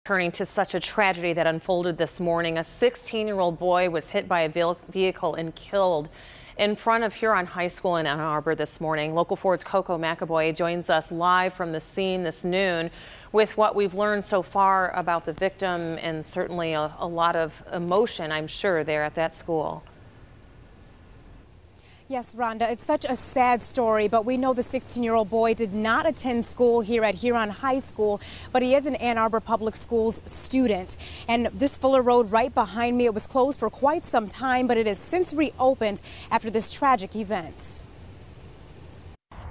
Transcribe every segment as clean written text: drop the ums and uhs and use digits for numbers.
Turning to such a tragedy that unfolded this morning, a 16-year-old boy was hit by a vehicle and killed in front of Huron High School in Ann Arbor this morning. Local 4's Coco McAvoy joins us live from the scene this noon with what we've learned so far about the victim, and certainly a lot of emotion, I'm sure, there at that school. Yes, Rhonda, it's such a sad story, but we know the 16-year-old boy did not attend school here at Huron High School, but he is an Ann Arbor Public Schools student. And this Fuller Road right behind me, it was closed for quite some time, but it has since reopened after this tragic event.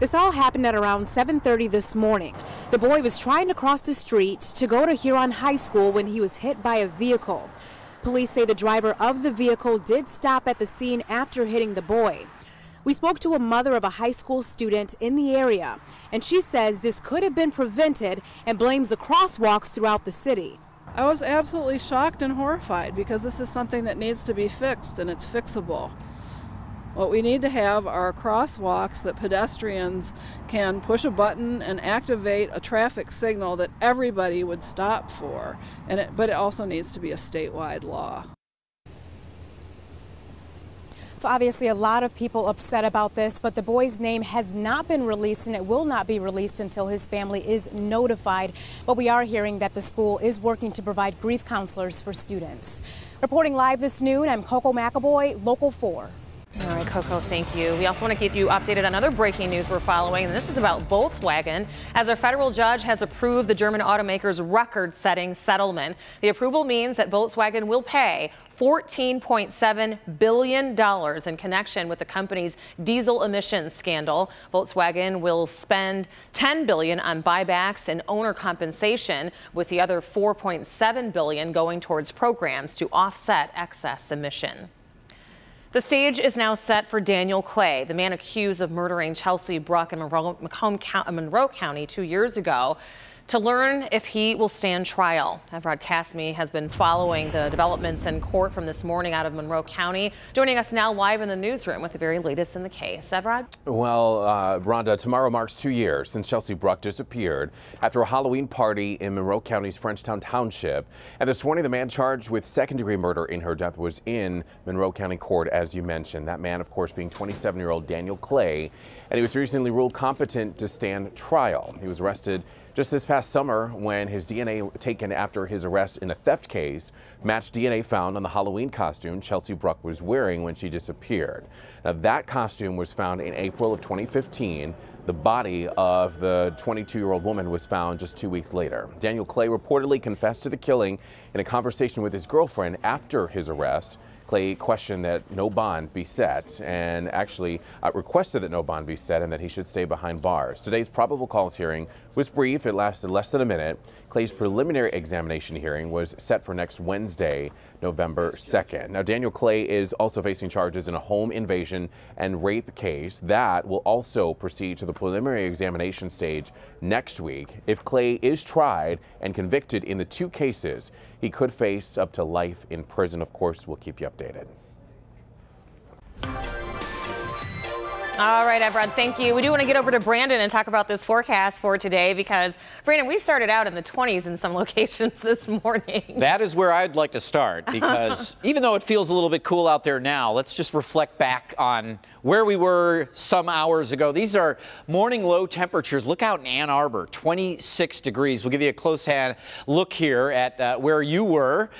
This all happened at around 7:30 this morning. The boy was trying to cross the street to go to Huron High School when he was hit by a vehicle. Police say the driver of the vehicle did stop at the scene after hitting the boy. We spoke to a mother of a high school student in the area, and she says this could have been prevented and blames the crosswalks throughout the city. I was absolutely shocked and horrified because this is something that needs to be fixed, and it's fixable. What we need to have are crosswalks that pedestrians can push a button and activate a traffic signal that everybody would stop for, but it also needs to be a statewide law. So obviously a lot of people upset about this, but the boy's name has not been released, and it will not be released until his family is notified. But we are hearing that the school is working to provide grief counselors for students. Reporting live this noon, I'm Coco McAvoy, Local 4. All right, Coco, thank you. We also want to keep you updated on other breaking news we're following, and this is about Volkswagen, as a federal judge has approved the German automaker's record-setting settlement. The approval means that Volkswagen will pay $14.7 billion in connection with the company's diesel emissions scandal. Volkswagen will spend $10 billion on buybacks and owner compensation, with the other $4.7 billion going towards programs to offset excess emission. The stage is now set for Daniel Clay, the man accused of murdering Chelsea Bruck in Monroe County 2 years ago, to learn if he will stand trial. Evrod Kasmi has been following the developments in court from this morning out of Monroe County, joining us now live in the newsroom with the very latest in the case. Evrod? Well, Rhonda, tomorrow marks 2 years since Chelsea Bruck disappeared after a Halloween party in Monroe County's Frenchtown Township. And this morning, the man charged with second-degree murder in her death was in Monroe County Court, as you mentioned. That man, of course, being 27-year-old Daniel Clay, and he was recently ruled competent to stand trial. He was arrested just this past summer when his DNA taken after his arrest in a theft case matched DNA found on the Halloween costume Chelsea Bruck was wearing when she disappeared. Now, that costume was found in April of 2015. The body of the 22-year-old woman was found just 2 weeks later. Daniel Clay reportedly confessed to the killing in a conversation with his girlfriend after his arrest. Clay questioned that no bond be set, and actually requested that no bond be set and that he should stay behind bars. Today's probable cause hearing was brief. It lasted less than a minute. Clay's preliminary examination hearing was set for next Wednesday, November 2nd. Now, Daniel Clay is also facing charges in a home invasion and rape case. That will also proceed to the preliminary examination stage next week. If Clay is tried and convicted in the two cases, he could face up to life in prison. Of course, we'll keep you updated. All right, Evrod, thank you. We do want to get over to Brandon and talk about this forecast for today, because, Brandon, we started out in the 20s in some locations this morning. That is where I'd like to start, because even though it feels a little bit cool out there now, let's just reflect back on where we were some hours ago. These are morning low temperatures. Look out in Ann Arbor, 26 degrees. We'll give you a close hand look here at where you were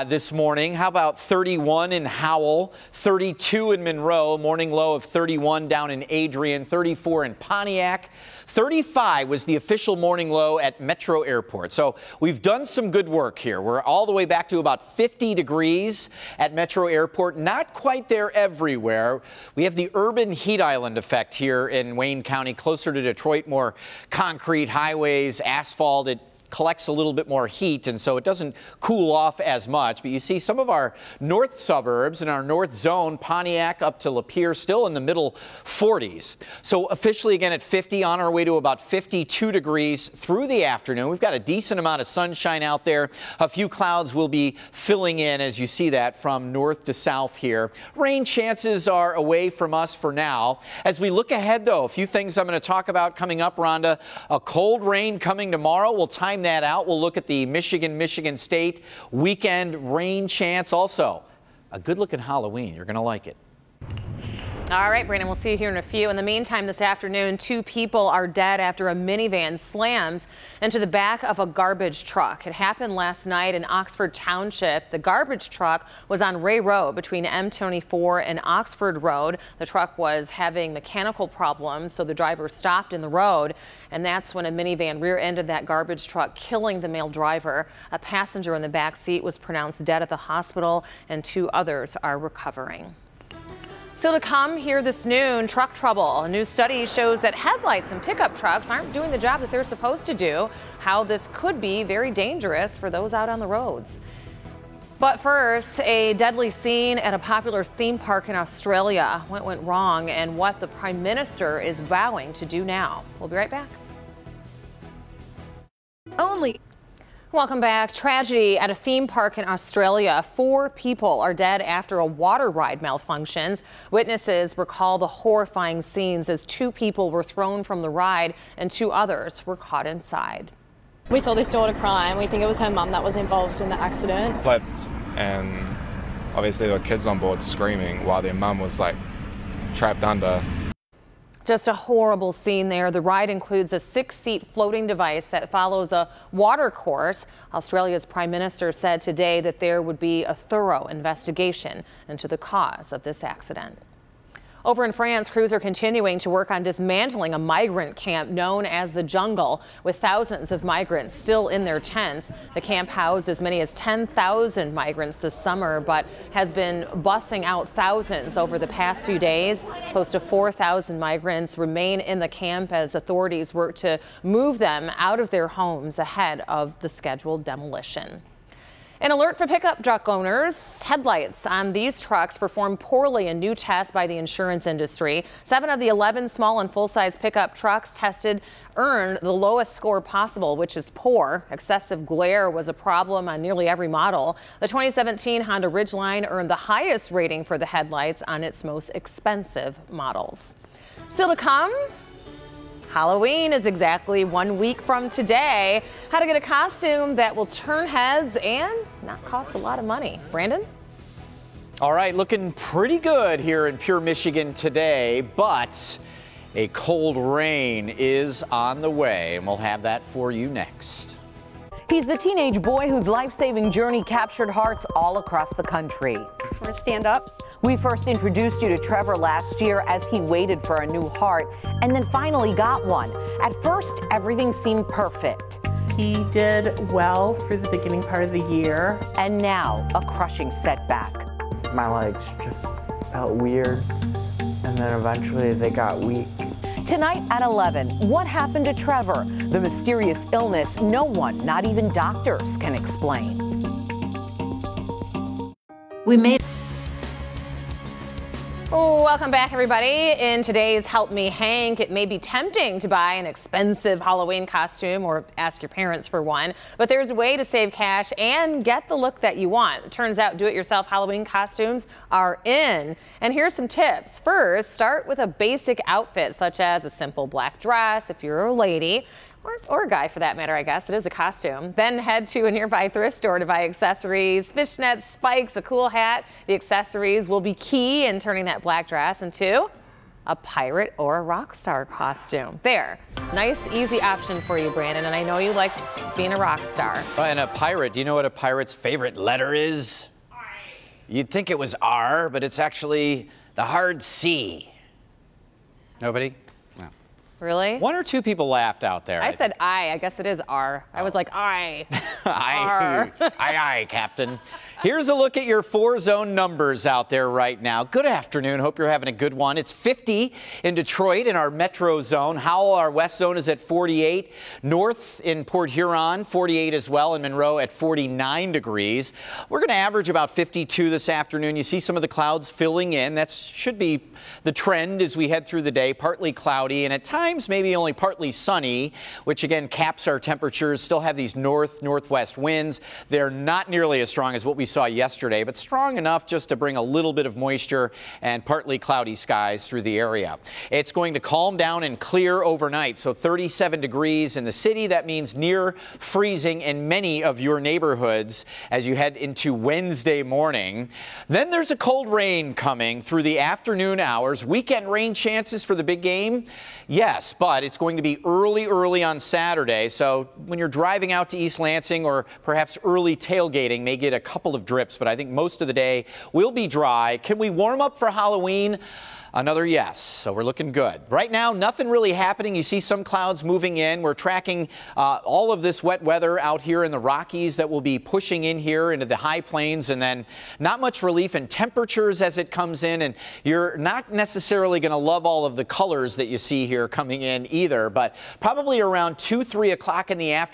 this morning. How about 31 in Howell, 32 in Monroe, morning low of 31 down in Adrian, 34 in Pontiac, 35 was the official morning low at Metro Airport. So we've done some good work here. We're all the way back to about 50 degrees at Metro Airport. Not quite there everywhere. We have the urban heat island effect here in Wayne County, closer to Detroit, more concrete highways, asphalt. It collects a little bit more heat, and so it doesn't cool off as much. But you see some of our north suburbs in our north zone, Pontiac up to Lapeer, still in the middle 40s. So officially again at 50, on our way to about 52 degrees through the afternoon. We've got a decent amount of sunshine out there. A few clouds will be filling in as you see that from north to south here. Rain chances are away from us for now. As we look ahead though, a few things I'm going to talk about coming up, Rhonda. A cold rain coming tomorrow will time find that out. We'll look at the Michigan State weekend rain chance. Also, a good-looking Halloween. You're going to like it. All right, Brandon, we'll see you here in a few. In the meantime, this afternoon, 2 people are dead after a minivan slams into the back of a garbage truck. It happened last night in Oxford Township. The garbage truck was on Ray Road between M24 and Oxford Road. The truck was having mechanical problems, so the driver stopped in the road, and that's when a minivan rear-ended that garbage truck, killing the male driver. A passenger in the back seat was pronounced dead at the hospital, and 2 others are recovering. Still to come here this noon, truck trouble. A new study shows that headlights in pickup trucks aren't doing the job that they're supposed to do. How this could be very dangerous for those out on the roads. But first, a deadly scene at a popular theme park in Australia. What went wrong and what the Prime Minister is vowing to do now. We'll be right back. Welcome back. Tragedy at a theme park in Australia. 4 people are dead after a water ride malfunctions. Witnesses recall the horrifying scenes as 2 people were thrown from the ride and 2 others were caught inside. We saw this daughter cry and we think it was her mum that was involved in the accident. Flipped, and obviously there were kids on board screaming while their mum was like trapped under. Just a horrible scene there. The ride includes a 6-seat floating device that follows a water course. Australia's Prime Minister said today that there would be a thorough investigation into the cause of this accident. Over in France, crews are continuing to work on dismantling a migrant camp known as the Jungle, with thousands of migrants still in their tents. The camp housed as many as 10,000 migrants this summer, but has been busing out thousands over the past few days. Close to 4,000 migrants remain in the camp as authorities work to move them out of their homes ahead of the scheduled demolition. An alert for pickup truck owners. Headlights on these trucks performed poorly in new tests by the insurance industry. 7 of the 11 small and full-size pickup trucks tested earned the lowest score possible, which is poor. Excessive glare was a problem on nearly every model. The 2017 Honda Ridgeline earned the highest rating for the headlights on its most expensive models. Still to come, Halloween is exactly 1 week from today. How to get a costume that will turn heads and not cost a lot of money. Brandon? All right, looking pretty good here in Pure Michigan today, but a cold rain is on the way, and we'll have that for you next. He's the teenage boy whose life-saving journey captured hearts all across the country. Want to stand up? We first introduced you to Trevor last year as he waited for a new heart and then finally got one. At first, everything seemed perfect. He did well for the beginning part of the year. And now, a crushing setback. My legs just felt weird, and then eventually they got weak. Tonight at 11, what happened to Trevor? The mysterious illness no one, not even doctors, can explain. Welcome back, everybody. In today's Help Me Hank, it may be tempting to buy an expensive Halloween costume or ask your parents for one, but there's a way to save cash and get the look that you want. It turns out do-it-yourself Halloween costumes are in. And here's some tips. First, start with a basic outfit, such as a simple black dress if you're a lady. Or a guy for that matter, I guess. It is a costume. Then head to a nearby thrift store to buy accessories, fishnets, spikes, a cool hat. The accessories will be key in turning that black dress into a pirate or a rock star costume. There. Nice, easy option for you, Brandon. And I know you like being a rock star. And a pirate, do you know what a pirate's favorite letter is? R. You'd think it was R, but it's actually the hard C. Nobody? Really? 1 or 2 people laughed out there. I said I guess it is R. I was like, I. Aye, Captain. Here's a look at your 4-zone numbers out there right now. Good afternoon. Hope you're having a good one. It's 50 in Detroit in our metro zone. Howell, our west zone, is at 48. North in Port Huron, 48 as well. In Monroe at 49 degrees. We're going to average about 52 this afternoon. You see some of the clouds filling in. That should be the trend as we head through the day. Partly cloudy and at times times maybe only partly sunny, which again caps our temperatures. Still have these northwest winds. They're not nearly as strong as what we saw yesterday, but strong enough just to bring a little bit of moisture and partly cloudy skies through the area. It's going to calm down and clear overnight, so 37 degrees in the city. That means near freezing in many of your neighborhoods as you head into Wednesday morning. Then there's a cold rain coming through the afternoon hours. Weekend rain chances for the big game? Yes, but it's going to be early on Saturday, so when you're driving out to East Lansing or perhaps early tailgating, may get a couple of drips, but I think most of the day will be dry. Can we warm up for Halloween? Another yes, so we're looking good. Right now, nothing really happening. You see some clouds moving in. We're tracking all of this wet weather out here in the Rockies that will be pushing in here into the high plains, and then not much relief in temperatures as it comes in. And you're not necessarily going to love all of the colors that you see here coming in either, but probably around 2, 3 o'clock in the afternoon.